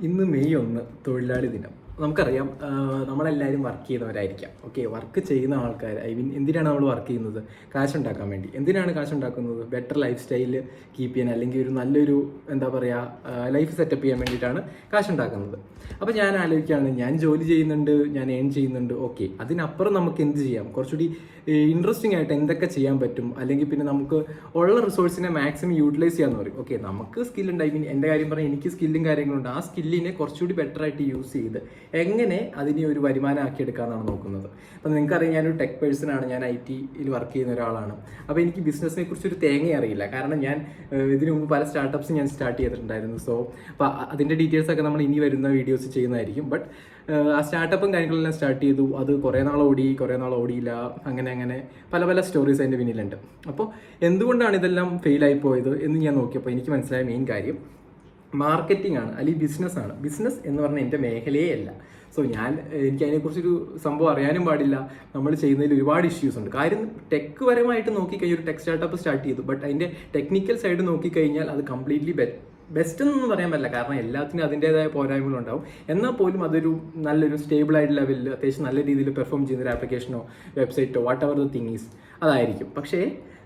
ഇന്ന് മെയ് 1 തൊഴിലാളി ദിനം. നമുക്കറിയാം, നമ്മളെല്ലാവരും വർക്ക് ചെയ്യുന്നവരായിരിക്കാം. ഓക്കെ, വർക്ക് ചെയ്യുന്ന ആൾക്കാർ, ഐ മീൻ എന്തിനാണ് നമ്മൾ വർക്ക് ചെയ്യുന്നത്? കാശുണ്ടാക്കാൻ വേണ്ടി. എന്തിനാണ് കാശുണ്ടാക്കുന്നത്? ബെറ്റർ ലൈഫ് സ്റ്റൈൽ കീപ്പ് ചെയ്യാൻ, അല്ലെങ്കിൽ ഒരു നല്ലൊരു എന്താ പറയുക ലൈഫ് സെറ്റപ്പ് ചെയ്യാൻ വേണ്ടിയിട്ടാണ് കാശുണ്ടാക്കുന്നത്. അപ്പോൾ ഞാൻ ആലോചിക്കുകയാണ്, ഞാൻ ജോലി ചെയ്യുന്നുണ്ട്, ഞാൻ ഏൺ ചെയ്യുന്നുണ്ട്, ഓക്കെ, അതിനപ്പുറം നമുക്ക് എന്ത് ചെയ്യാം? കുറച്ചുകൂടി ഇൻട്രസ്റ്റിംഗ് ആയിട്ട് എന്തൊക്കെ ചെയ്യാൻ പറ്റും, അല്ലെങ്കിൽ പിന്നെ നമുക്ക് ഉള്ള റിസോഴ്സിനെ മാക്സിമം യൂട്ടിലൈസ് ചെയ്യാമെന്ന് പറയും. ഓക്കെ, നമുക്ക് സ്കില്ലുണ്ട്, ഐ മീൻ എൻ്റെ കാര്യം പറഞ്ഞാൽ എനിക്ക് സ്കില്ലും കാര്യങ്ങളുണ്ട്. ആ സ്കില്ലിനെ കുറച്ചുകൂടി ബെറ്റർ ആയിട്ട് യൂസ് ചെയ്ത് എങ്ങനെ അതിനെ ഒരു വരുമാനമാക്കി എടുക്കാമെന്നാണ് നോക്കുന്നത്. അപ്പം നിങ്ങൾക്കറിയാം, ഞാനൊരു ടെക് പേഴ്സണാണ്, ഞാൻ IT-യിൽ വർക്ക് ചെയ്യുന്ന ഒരാളാണ്. അപ്പോൾ എനിക്ക് ബിസിനസ്സിനെ കുറിച്ചൊരു തേങ്ങ അറിയില്ല. കാരണം ഞാൻ ഇതിനു മുമ്പ് പല സ്റ്റാർട്ടപ്പ്സ് ഞാൻ സ്റ്റാർട്ട് ചെയ്തിട്ടുണ്ടായിരുന്നു. സോ അപ്പോൾ അതിൻ്റെ ഡീറ്റെയിൽസൊക്കെ നമ്മൾ ഇനി വരുന്ന വീഡിയോസ് ചെയ്യുന്നതായിരിക്കും. ബട്ട് ആ സ്റ്റാർട്ടപ്പും കാര്യങ്ങളെല്ലാം സ്റ്റാർട്ട് ചെയ്തു. അത് കുറേ നാൾ ഓടി, കുറേ നാൾ ഓടിയില്ല, അങ്ങനെ പല പല സ്റ്റോറീസ് അതിൻ്റെ പിന്നിലുണ്ട്. അപ്പോൾ എന്തുകൊണ്ടാണ് ഇതെല്ലാം ഫെയിലായി പോയത് എന്ന് ഞാൻ നോക്കിയപ്പോൾ എനിക്ക് മനസ്സിലായ മെയിൻ കാര്യം മാർക്കറ്റിംഗ് ആണ്, അല്ലെങ്കിൽ ബിസിനസ്സാണ്. ബിസിനസ് എന്ന് പറഞ്ഞാൽ എൻ്റെ മേഖലയേ അല്ല. സോ എനിക്ക് അതിനെക്കുറിച്ചൊരു സംഭവം അറിയാനും പാടില്ല. നമ്മൾ ചെയ്യുന്നതിൽ ഒരുപാട് ഇഷ്യൂസ് ഉണ്ട്. കാര്യം ടെക് പരമായിട്ട് നോക്കിക്കഴിഞ്ഞാൽ ഒരു ടെക് സ്റ്റാർട്ടപ്പ് സ്റ്റാർട്ട് ചെയ്തു, ബട്ട് അതിൻ്റെ ടെക്നിക്കൽ സൈഡ് നോക്കിക്കഴിഞ്ഞാൽ അത് കംപ്ലീറ്റ്ലി ബെസ്റ്റ് എന്നൊന്നും പറയാൻ പറ്റില്ല. കാരണം എല്ലാത്തിനും അതിൻ്റേതായ പോരായ്മകളുണ്ടാവും. എന്നാൽ പോലും അതൊരു നല്ലൊരു സ്റ്റേബിൾ ആയിട്ട് ലെവലിൽ അത്യാവശ്യം നല്ല രീതിയിൽ പെർഫോം ചെയ്യുന്ന ഒരു ആപ്ലിക്കേഷനോ വെബ്സൈറ്റോ whatever the thing is അതായിരിക്കും. പക്ഷേ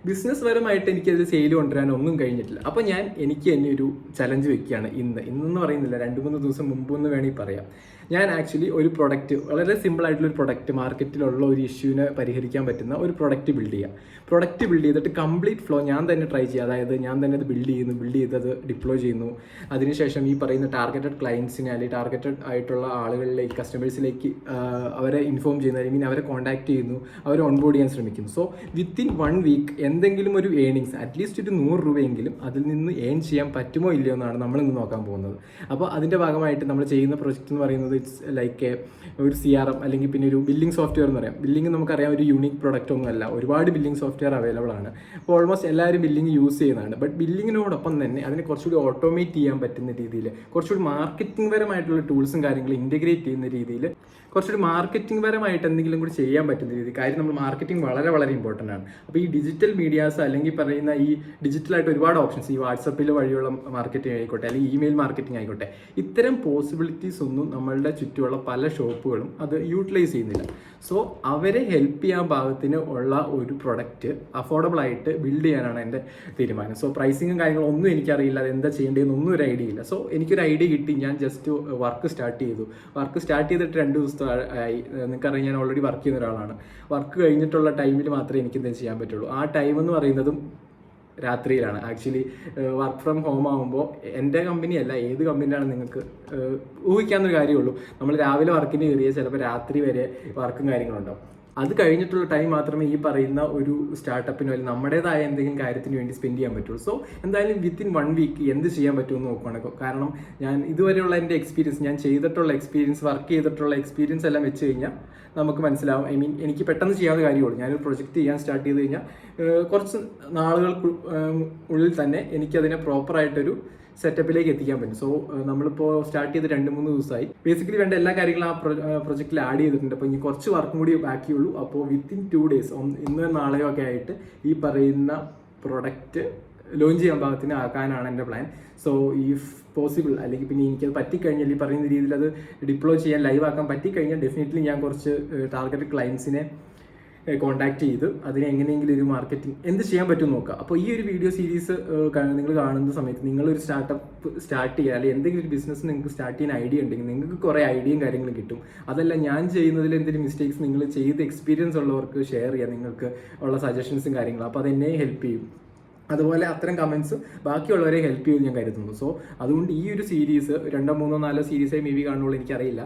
ബിസിനസ് പരമായിട്ട് എനിക്കത് സെയിൽ കൊണ്ടുവരാൻ ഒന്നും കഴിഞ്ഞിട്ടില്ല. അപ്പോൾ എനിക്ക് തന്നെ ഒരു ചലഞ്ച് വെക്കുകയാണ്. ഇന്നെന്ന് പറയുന്നില്ല, 2-3 ദിവസം മുമ്പ് എന്ന് വേണമെങ്കിൽ പറയാം. ഞാൻ ആക്ച്വലി ഒരു പ്രൊഡക്റ്റ്, വളരെ സിമ്പിൾ ആയിട്ടുള്ള ഒരു പ്രൊഡക്റ്റ്, മാർക്കറ്റിലുള്ള ഒരു ഇഷ്യൂവിനെ പരിഹരിക്കാൻ പറ്റുന്ന ഒരു പ്രൊഡക്റ്റ് ബിൽഡ് ചെയ്തിട്ട് കംപ്ലീറ്റ് ഫ്ലോ ഞാൻ തന്നെ ട്രൈ ചെയ്യുക. അതായത് ഞാൻ തന്നെ അത് ബിൽഡ് ചെയ്തത് ഡിപ്ലോയ് ചെയ്യുന്നു. അതിനുശേഷം ഈ പറയുന്ന ടാർഗറ്റഡ് ക്ലയൻസിനെ, അല്ലെങ്കിൽ ടാർഗറ്റഡ് ആയിട്ടുള്ള ആളുകളിലേക്ക്, കസ്റ്റമേഴ്സിലേക്ക് അവരെ ഇൻഫോം ചെയ്യുന്നു, ഐ മീൻ അവരെ കോൺടാക്ട് ചെയ്യുന്നു, അവരെ ഓൺബോർഡ് ചെയ്യാൻ ശ്രമിക്കുന്നു. സോ വിത്തിൻ 1 വീക്ക് എന്തെങ്കിലും ഒരു ഏണിങ്സ്, അറ്റ്ലീസ്റ്റ് ഒരു 100 രൂപയെങ്കിലും അതിൽ നിന്ന് ഏൺ ചെയ്യാൻ പറ്റുമോ ഇല്ലയോ എന്നാണ് നമ്മളിന്ന് നോക്കാൻ പോകുന്നത്. അപ്പോൾ അതിൻ്റെ ഭാഗമായിട്ട് നമ്മൾ ചെയ്യുന്ന പ്രൊജക്റ്റ് എന്ന് പറയുന്നത് ഇറ്റ്സ് ലൈക്ക് ഒരു CRM, അല്ലെങ്കിൽ പിന്നെ ഒരു ബില്ലിംഗ് സോഫ്റ്റ്വെയർ എന്ന് പറയാം. ബില്ലിംഗ് നമുക്കറിയാം ഒരു യൂണിക് പ്രൊഡക്റ്റ് ഒന്നുമല്ല, ഒരുപാട് ബില്ലിംഗ് സോഫ്റ്റ്വെയർ അവൈലബിൾ ആണ്. അപ്പോൾ ഓൾമോസ്റ്റ് എല്ലാവരും ബില്ലിംഗ് യൂസ് ചെയ്യുന്നതാണ്. ബട്ട് ബില്ലിങ്ങിനോടൊപ്പം തന്നെ അതിനെ കുറച്ചുകൂടി ഓട്ടോമേറ്റ് ചെയ്യാൻ പറ്റുന്ന രീതിയിൽ, കുറച്ചുകൂടി മാർക്കറ്റിംഗ് പരമായിട്ടുള്ള ടൂൾസും കാര്യങ്ങളും ഇൻറ്റഗ്രേറ്റ് ചെയ്യുന്ന രീതിയിൽ, കുറച്ചുകൂടി മാർക്കറ്റിംഗ് പരമായിട്ട് എന്തെങ്കിലും കൂടി ചെയ്യാൻ പറ്റുന്ന രീതി. കാര്യം നമ്മൾ മാർക്കറ്റിംഗ് വളരെ വളരെ ഇമ്പോർട്ടൻ്റ് ആണ്. അപ്പോൾ ഈ ഡിജിറ്റൽ മീഡിയാസ്, അല്ലെങ്കിൽ പറയുന്ന ഈ ഡിജിറ്റലായിട്ട് ഒരുപാട് ഓപ്ഷൻസ്, ഈ വാട്സപ്പിൽ വഴിയുള്ള മാർക്കറ്റിംഗ് ആയിക്കോട്ടെ, അല്ലെങ്കിൽ ഇമെയിൽ മാർക്കറ്റിംഗ് ആയിക്കോട്ടെ, ഇത്തരം പോസിബിലിറ്റീസ് ഒന്നും നമ്മളുടെ ചുറ്റുമുള്ള പല ഷോപ്പുകളും അത് യൂട്ടിലൈസ് ചെയ്യുന്നില്ല. സോ അവരെ ഹെൽപ്പ് ചെയ്യാൻ പാകത്തിന് ഉള്ള ഒരു പ്രൊഡക്റ്റ് അഫോർഡബിൾ ആയിട്ട് ബിൽഡ് ചെയ്യാനാണ് എൻ്റെ തീരുമാനം. സോ പ്രൈസിങ്ങും കാര്യങ്ങളും ഒന്നും എനിക്കറിയില്ല, അത് എന്താ ചെയ്യേണ്ടതെന്നൊന്നും ഒരു ഐഡിയ ഇല്ല. സോ എനിക്കൊരു ഐഡിയ കിട്ടി, ഞാൻ ജസ്റ്റ് വർക്ക് സ്റ്റാർട്ട് ചെയ്തിട്ട് 2 ദിവസത്തെ ആയി. നിങ്ങൾക്കറിയാം, ഞാൻ ഓൾറെഡി വർക്ക് ചെയ്യുന്ന ഒരാളാണ്. വർക്ക് കഴിഞ്ഞിട്ടുള്ള ടൈമിൽ മാത്രമേ എനിക്ക് എന്തെങ്കിലും ചെയ്യാൻ പറ്റുള്ളൂ. ആ ടൈം എന്ന് പറയുന്നതും രാത്രിയിലാണ്. ആക്ച്വലി വർക്ക് ഫ്രം ഹോം ആകുമ്പോൾ എൻ്റെ കമ്പനിയല്ല, ഏത് കമ്പനിയാണ് നിങ്ങൾക്ക് ഊഹിക്കാവുന്നൊരു കാര്യമുള്ളൂ. നമ്മൾ രാവിലെ വർക്കിന് കയറിയാൽ ചിലപ്പോൾ രാത്രി വരെ വർക്കും കാര്യങ്ങളുണ്ടാവും. അത് കഴിഞ്ഞിട്ടുള്ള ടൈം മാത്രമേ ഈ പറയുന്ന ഒരു സ്റ്റാർട്ടപ്പിനോ അല്ലെങ്കിൽ നമ്മുടേതായ എന്തെങ്കിലും കാര്യത്തിന് വേണ്ടി സ്പെൻഡ് ചെയ്യാൻ പറ്റുള്ളൂ. സോ എന്തായാലും വിത്തിൻ 1 വീക്ക് എന്ത് ചെയ്യാൻ പറ്റുമെന്ന് നോക്കുകയാണ്. കാരണം ഞാൻ ഇതുവരെയുള്ള എൻ്റെ എക്സ്പീരിയൻസ്, ഞാൻ ചെയ്തിട്ടുള്ള എക്സ്പീരിയൻസ്, വർക്ക് ചെയ്തിട്ടുള്ള എക്സ്പീരിയൻസ് എല്ലാം വെച്ച് കഴിഞ്ഞാൽ നമുക്ക് മനസ്സിലാവും. ഐ മീൻ എനിക്ക് പെട്ടെന്ന് ചെയ്യാവുന്ന കാര്യമുള്ളൂ. ഞാനൊരു പ്രൊജക്റ്റ് ചെയ്യാൻ സ്റ്റാർട്ട് ചെയ്ത് കഴിഞ്ഞാൽ കുറച്ച് നാളുകൾക്ക് ഉള്ളിൽ തന്നെ എനിക്കതിനെ പ്രോപ്പറായിട്ടൊരു സെറ്റപ്പിലേക്ക് എത്തിക്കാൻ പറ്റും. സോ നമ്മളിപ്പോൾ സ്റ്റാർട്ട് ചെയ്ത് 2-3 ദിവസമായി. ബേസിക്കലി വേണ്ട എല്ലാ കാര്യങ്ങളും ആ പ്രൊജക്റ്റിൽ ആഡ് ചെയ്തിട്ടുണ്ട്. അപ്പോൾ ഇനി കുറച്ച് വർക്കും കൂടി ബാക്കിയുള്ളൂ. അപ്പോൾ വിത്തിൻ 2 ഡേയ്സ്, ഇന്നോ നാളെയോ ഒക്കെ ആയിട്ട് ഈ പറയുന്ന പ്രൊഡക്റ്റ് ലോഞ്ച് ചെയ്യാൻ പാകത്തിന് ആക്കാനാണ് എൻ്റെ പ്ലാൻ. സോ ഇഫ് പോസിബിൾ, അല്ലെങ്കിൽ പിന്നെ എനിക്കത് പറ്റിക്കഴിഞ്ഞാൽ ഈ പറയുന്ന രീതിയിൽ അത് ഡിപ്ലോയ് ചെയ്യാൻ, ലൈവ് ആക്കാൻ പറ്റിക്കഴിഞ്ഞാൽ ഡെഫിനറ്റ്ലി ഞാൻ കുറച്ച് ടാർഗറ്റഡ് ക്ലയൻസിനെ കോൺടാക്ട് ചെയ്ത് അതിനെ എങ്ങനെയെങ്കിലും ഒരു മാർക്കറ്റിംഗ് എന്ത് ചെയ്യാൻ പറ്റും നോക്കുക. അപ്പോൾ ഈ ഒരു വീഡിയോ സീരീസ് നിങ്ങൾ കാണുന്ന സമയത്ത് നിങ്ങളൊരു സ്റ്റാർട്ടപ്പ് സ്റ്റാർട്ട് ചെയ്യുക, അല്ലെങ്കിൽ എന്തെങ്കിലും ഒരു ബിസിനസ് നിങ്ങൾക്ക് സ്റ്റാർട്ട് ചെയ്യാൻ ഐഡിയ ഉണ്ടെങ്കിൽ നിങ്ങൾക്ക് കുറേ ഐഡിയയും കാര്യങ്ങളും കിട്ടും. അതല്ല, ഞാൻ ചെയ്യുന്നതിൽ എന്തെങ്കിലും മിസ്റ്റേക്സ് നിങ്ങൾ ചെയ്ത് എക്സ്പീരിയൻസ് ഉള്ളവർക്ക് ഷെയർ ചെയ്യാം, നിങ്ങൾക്ക് ഉള്ള സജഷൻസും കാര്യങ്ങളും. അപ്പോൾ അതെന്നെ ഹെൽപ്പ് ചെയ്യും. അതുപോലെ അത്തരം കമൻസ് ബാക്കിയുള്ളവരെ ഹെൽപ്പ് ചെയ്യുമെന്ന് ഞാൻ കരുതുന്നു. സോ അതുകൊണ്ട് ഈ ഒരു സീരീസ് 2, 3, 4 സീരീസായി മേ ബി കാണുള്ളൂ, എനിക്കറിയില്ല.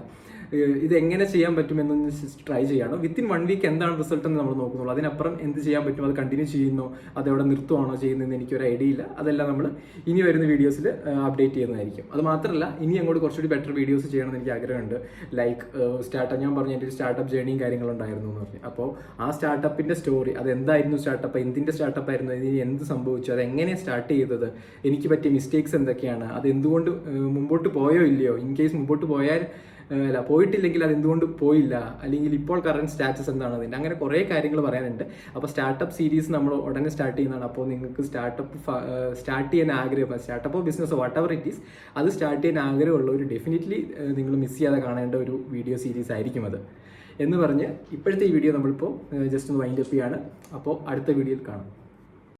ഇത് എങ്ങനെ ചെയ്യാൻ പറ്റുമെന്നൊന്ന് ട്രൈ ചെയ്യണം. വിത്തിൻ 1 വീക്ക് എന്താണ് റിസൾട്ട് എന്ന് നമ്മൾ നോക്കുന്നുള്ളൂ. അതിനപ്പുറം എന്ത് ചെയ്യാൻ പറ്റും, അത് കണ്ടിന്യൂ ചെയ്യുന്നോ, അതെവിടെ നിർത്തുവാണോ ചെയ്യുന്നതെന്ന് എനിക്കൊരു ഐഡിയ ഇല്ല. അതെല്ലാം നമ്മൾ ഇനി വരുന്ന വീഡിയോസിൽ അപ്ഡേറ്റ് ചെയ്യുന്നതായിരിക്കും. അത് മാത്രമല്ല, ഇനി അങ്ങോട്ട് കുറച്ചുകൂടി ബെറ്റർ വീഡിയോസ് ചെയ്യണമെന്ന് എനിക്ക് ആഗ്രഹമുണ്ട്. ലൈക്ക് സ്റ്റാർട്ടപ്പ്, ഞാൻ പറഞ്ഞു എൻ്റെ ഒരു സ്റ്റാർട്ടപ്പ് ജേണിയും കാര്യങ്ങളുണ്ടായിരുന്നു എന്ന് പറഞ്ഞു. അപ്പോൾ ആ സ്റ്റാർട്ടപ്പിൻ്റെ സ്റ്റോറി, അതെന്തായിരുന്നു സ്റ്റാർട്ടപ്പ്, എന്തിൻ്റെ സ്റ്റാർട്ടപ്പ് ആയിരുന്നു, അതിന് എന്ത് സംഭവിച്ചു, അതെങ്ങനെ സ്റ്റാർട്ട് ചെയ്തത്, എനിക്ക് പറ്റിയ മിസ്റ്റേക്സ് എന്തൊക്കെയാണ്, അത് എന്തുകൊണ്ട് മുമ്പോട്ട് പോയോ ഇല്ലയോ, ഇൻ കേസ് മുമ്പോട്ട് പോയാൽ അല്ല പോയിട്ടില്ലെങ്കിൽ അത് എന്തുകൊണ്ട് പോയില്ല, അല്ലെങ്കിൽ ഇപ്പോൾ കറണ്ട് സ്റ്റാറ്റസ് എന്താണ് അതിൻ്റെ, അങ്ങനെ കുറേ കാര്യങ്ങൾ പറയാനുണ്ട്. അപ്പോൾ സ്റ്റാർട്ടപ്പ് സീരീസ് നമ്മൾ ഉടനെ സ്റ്റാർട്ട് ചെയ്യുന്നതാണ്. അപ്പോൾ നിങ്ങൾക്ക് സ്റ്റാർട്ട് ചെയ്യാൻ ആഗ്രഹം, സ്റ്റാർട്ടപ്പോ ബിസിനസ്സോ വാട്ട് എവർ ഇറ്റ് ഈസ്, അത് സ്റ്റാർട്ട് ചെയ്യാൻ ആഗ്രഹമുള്ളവർ ഡെഫിനറ്റ്ലി നിങ്ങൾ മിസ് ചെയ്യാതെ കാണേണ്ട ഒരു വീഡിയോ സീരീസ് ആയിരിക്കും അത് എന്ന് പറഞ്ഞ് ഇപ്പോഴത്തെ ഈ വീഡിയോ നമ്മളിപ്പോൾ ജസ്റ്റ് ഒന്ന് വൈൻഡ് അപ്പ് ചെയ്യാണ്. അപ്പോൾ അടുത്ത വീഡിയോയിൽ കാണാം.